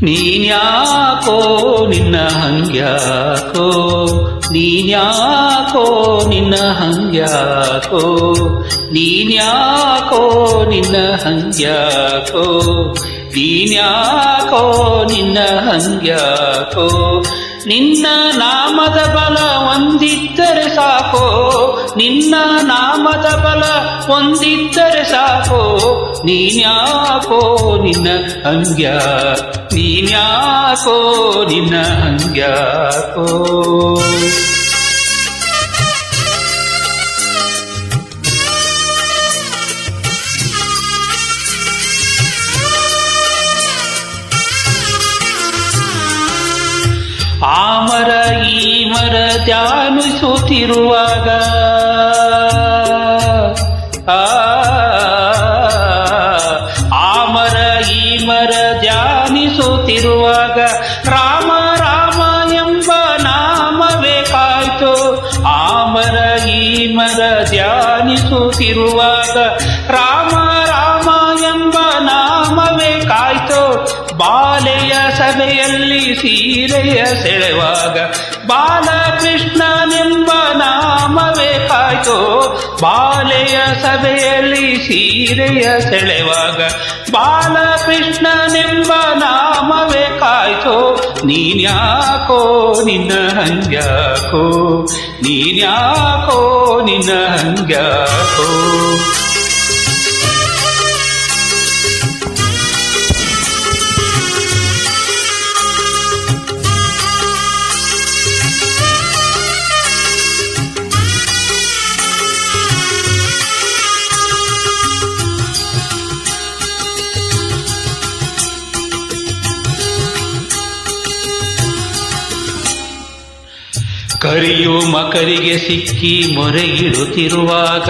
ನೀನ್ಯಾಕೋ ನಿನ್ನ ಹಂಗ್ಯಾಕೋ ನೀನ್ಯಾಕೋ ನಿನ್ನ ಹಂಗ್ಯಾಕೋ ನೀನ್ಯಾಕೋ ನಿನ್ನ ಹಂಗ್ಯಾಕೋ ನೀನ್ಯಾಕೋ ನಿನ್ನ ಹಂಗ್ಯಾಕೋ ನಿನ್ನ ನಾಮದ ಬಲ ಒಂದಿದ್ದರೆ ಸಾಕೋ ನಿನ್ನ ನಾಮದ ಬಲ ಒಂದಿದ್ದರೆ ಸಾಕೋ ನೀನ್ಯಾಕೋ ನಿನ್ನ ಹಂಗ್ಯಾ ನೀನ್ಯಾಕೋ ನಿನ್ನ ಹಂಗ್ಯಾಕೋ ಆ ಮರ ಈ ಮರ ಧ್ಯಾನಿಸುತ್ತಿರುವಾಗ ಆ ಮರ ಈ ಮರ ಧ್ಯಾನಿಸುತ್ತಿರುವಾಗ ರಾಮ ರಾಮ ಎಂಬ ನಾಮವೇ ಕಾಯ್ತು ಆ ಮರ ಈ ಮರ ಧ್ಯಾನಿಸುತ್ತಿರುವಾಗ ರಾಮ ರಾಮ ಎಂಬ ನಾಮವೇ ಕಾಯ್ತು ಬಾಲೆಯ ಸಭೆಯಲ್ಲಿ ಸೀರೆಯ ಸೆಳೆವಾಗ ಬಾಲಕೃಷ್ಣನೆಂಬ ನಾಮವೇ ಕಾಯ್ತು ಬಾಲೆಯ ಸಭೆಯಲ್ಲಿ ಸೀರೆಯ ಸೆಳೆವಾಗ ಬಾಲಕೃಷ್ಣನೆಂಬ ನಾಮವೇ ಕಾಯ್ತು ನೀನ್ಯಾಕೋ ನಿನ್ನ ಹಂಗ್ಯಾಕೋ ನೀನ್ಯಾಕೋ ನಿನ್ನ ಹಂಗ್ಯಾಕೋ ಕರಿಯು ಮಕರಿಗೆ ಸಿಕ್ಕಿ ಮೊರೆಯಿಡುತ್ತಿರುವಾಗ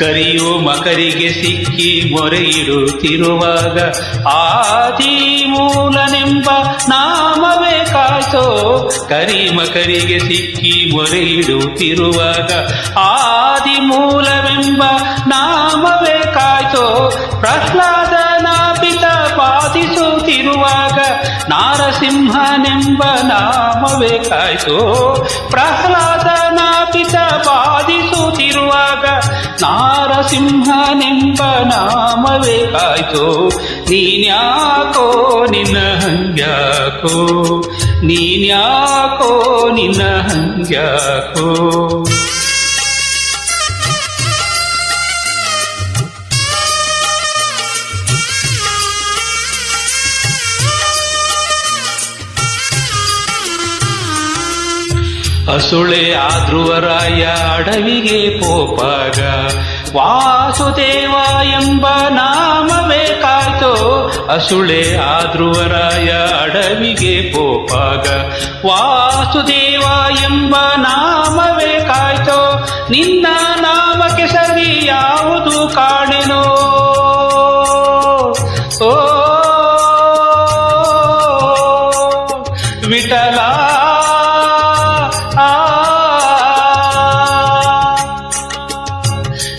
ಕರಿಯು ಮಕರಿಗೆ ಸಿಕ್ಕಿ ಮೊರೆಯಿಡುತ್ತಿರುವಾಗ ಆದಿಮೂಲನೆಂಬ ನಾಮವೇ ಕಾಯ್ತೋ ಕರಿ ಮಕರಿಗೆ ಸಿಕ್ಕಿ ಮೊರೆಯಿಡುತ್ತಿರುವಾಗ ಆದಿಮೂಲವೆಂಬ ನಾಮವೇ ಕಾಯ್ತೋ ಪ್ರಹ್ಲಾದನ ಪಿತ ಬಾಧಿಸುತ್ತಿರುವಾಗ ನಾರಸಿಂಹನೆಂಬ ನಾಮವೇ ಕಾಯ್ತೋ ಪ್ರಹ್ಲಾದನ ಪಿತ ಬಾಧಿಸುತ್ತಿರುವಾಗ ನಾರಸಿಂಹನೆಂಬ ನಾಮವೇ ಕಾಯ್ತೋ ನೀನ್ಯಾಕೋ ನಿನ್ನ ಹಂಗ್ಯಾಕೋ ನೀನ್ಯಾಕೋ ನಿನ್ನ ಹಂಗ್ಯಾಕೋ ಅಸುಳೆ ಆದ್ರುವರಾಯ ಅಡವಿಗೆ ಪೋಪಾಗ ವಾಸುದೇವ ಎಂಬ ನಾಮವೇ ಕಾಯ್ತೋ ಅಸುಳೆ ಆದ್ರುವರಾಯ ಅಡವಿಗೆ ಪೋಪಾಗ ವಾಸುದೇವ ಎಂಬ ನಾಮವೇ ಕಾಯ್ತೋ ನಿನ್ನ ನಾಮಕ್ಕೆ ಸರಿ ಯಾವುದು ಕಾಣೆನೋ ಓ ವಿಠಲ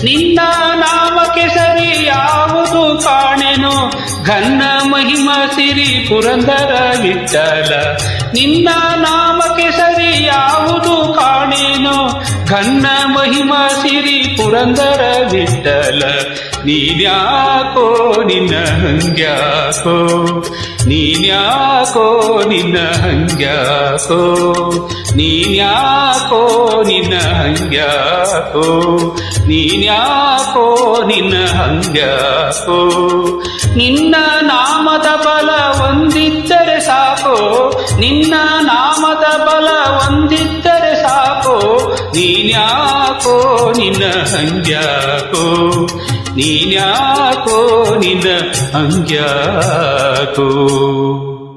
ನಿನ್ನ ನಾಮಕ್ಕೆ ಸರಿ ಯಾವುದು ಕಾಣೆನು ಘನ್ನ ಮಹಿಮ ಸಿರಿ ಪುರಂದರ ವಿಠಲ ನಿನ್ನ ನಾಮಕ್ಕೆ ಸರಿ ಯಾವುದು ಕಾಣೆನು ಘನ್ನ ಮಹಿಮ ಸಿರಿ ಪುರಂದರ ವಿಠಲ ನೀನ್ಯಾಕೋ ನಿನ್ನ ಹಂಗ್ಯಾಕೋ ನೀನ್ಯಾಕೋ ನಿನ್ನ ಹಂಗ್ಯಾಕೋ ನೀನ್ಯಾಕೋ ನಿನ್ನ ಹಂಗ್ಯಾಕೋ ನೀನ್ಯಾಕೋ ನಿನ್ನ ಹಂಗ್ಯಾಕೋ ನಿನ್ನ ನಾಮದ ಬಲ ಒಂದಿದ್ದರೆ ಸಾಕೋ ನಿನ್ನ ನಾಮದ ಬಲ ಒಂದಿದ್ದರೆ ಸಾಕೋ ನೀನ್ಯಾಕೋ ನಿನ್ನ ಹಂಗ್ಯಾಕೋ ನೀನ್ಯಾಕೋ ನಿನ್ನ ಹಂಗ್ಯಾಕೋ